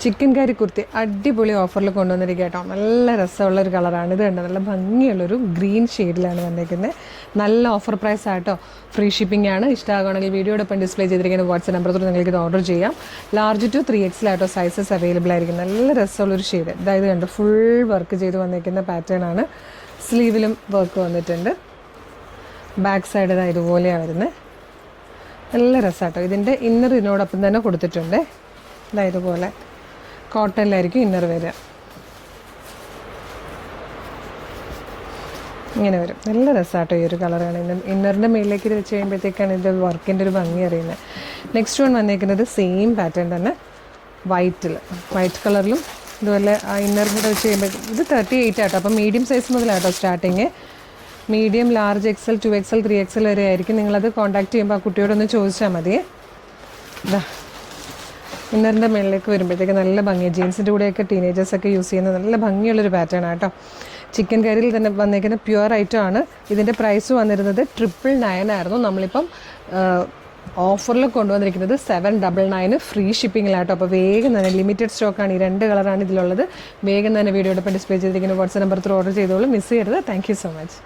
Chicken കറി കുർത്തി അടിപൊളി ഓഫറിൽ കൊണ്ടുവന്നിരിക്കുക കേട്ടോ. നല്ല രസമുള്ളൊരു കളറാണ് ഇത്. കണ്ടോ, നല്ല ഭംഗിയുള്ളൊരു ഗ്രീൻ ഷെയ്ഡിലാണ് വന്നിരിക്കുന്നത്. നല്ല ഓഫർ പ്രൈസ് ആട്ടോ. ഫ്രീ ഷിപ്പിംഗ് ആണ്. ഇഷ്ടമാകുകയാണെങ്കിൽ വീഡിയോടൊപ്പം ഡിസ്പ്ലേ ചെയ്തിരിക്കുന്ന വാട്സ്ആപ്പ് നമ്പറിൽ നിങ്ങൾക്ക് ഇത് ഓർഡർ ചെയ്യാം. ലാർജ് ടു 3XL ആട്ടോ സൈസസ് അവൈലബിൾ ആയിരിക്കും. നല്ല രസമുള്ളൊരു ഷെയ്ഡ്. അതായത് കണ്ടോ, ഫുൾ വർക്ക് ചെയ്ത് വന്നിരിക്കുന്ന പാറ്റേൺ ആണ്. സ്ലീവിലും വർക്ക് വന്നിട്ടുണ്ട്. ബാക്ക് സൈഡ് ഇതുപോലെയാണ് വരുന്നത്. നല്ല രസമാട്ടോ. ഇതിൻ്റെ ഇന്നർ ഇതിനോടൊപ്പം തന്നെ കൊടുത്തിട്ടുണ്ട്. ഇതുപോലെ കോട്ടണിലായിരിക്കും ഇന്നർ വരിക. ഇങ്ങനെ വരും. നല്ല രസമാട്ടോ ഈ ഒരു കളറാണ്. ഇന്നറിൻ്റെ മേളിലേക്ക് ഇത് വെച്ച് കഴിയുമ്പോഴത്തേക്കാണ് ഇത് വർക്കിൻ്റെ ഒരു ഭംഗി അറിയുന്നത്. നെക്സ്റ്റ് വൺ വന്നേക്കുന്നത് സെയിം പാറ്റേൺ തന്നെ വൈറ്റ് കളറിലും ഇതുപോലെ ആ ഇന്നറും കൂടെ വെച്ച് കഴിയുമ്പോൾ ഇത് 38 ആട്ടോ. അപ്പം മീഡിയം സൈസ് മുതലാട്ടോ starting. Medium, large, XL, 2XL, 3XL വരെ ആയിരിക്കും. നിങ്ങളത് കോൺടാക്ട് ചെയ്യുമ്പോൾ ആ കുട്ടിയോടൊന്ന് ചോദിച്ചാൽ മതിയേ. ഇന്നറിൻ്റെ മേളിലേക്ക് വരുമ്പോഴത്തേക്ക് നല്ല ഭംഗിയാണ്. ജീൻസിൻ്റെ കൂടെയൊക്കെ ടീനേജേഴ്സൊക്കെ യൂസ് ചെയ്യുന്ന നല്ല ഭംഗിയുള്ളൊരു പാറ്റേൺ ആട്ടോ. ചിക്കൻ കറിയിൽ തന്നെ വന്നേക്കുന്ന പ്യുവർ ഐറ്റം ആണ്. ഇതിൻ്റെ പ്രൈസ് വന്നിരുന്നത് 999 ആയിരുന്നു. നമ്മളിപ്പം ഓഫറിൽ കൊണ്ടുവന്നിരിക്കുന്നത് 799 ഫ്രീ ഷിപ്പിങ്ങിലാട്ടോ. അപ്പോൾ വേഗം തന്നെ ലിമിറ്റഡ് സ്റ്റോക്കാണ്. ഈ 2 കളറാണ് ഇതിലുള്ളത്. വേഗം തന്നെ വീഡിയോടൊപ്പം ഡിസ്പ്ലേ ചെയ്തിരിക്കുന്ന വാട്സ്ആപ്പ് നമ്പർ ഓർഡർ ചെയ്തോളൂ. മിസ് ചെയ്യരുത്. Thank you so much.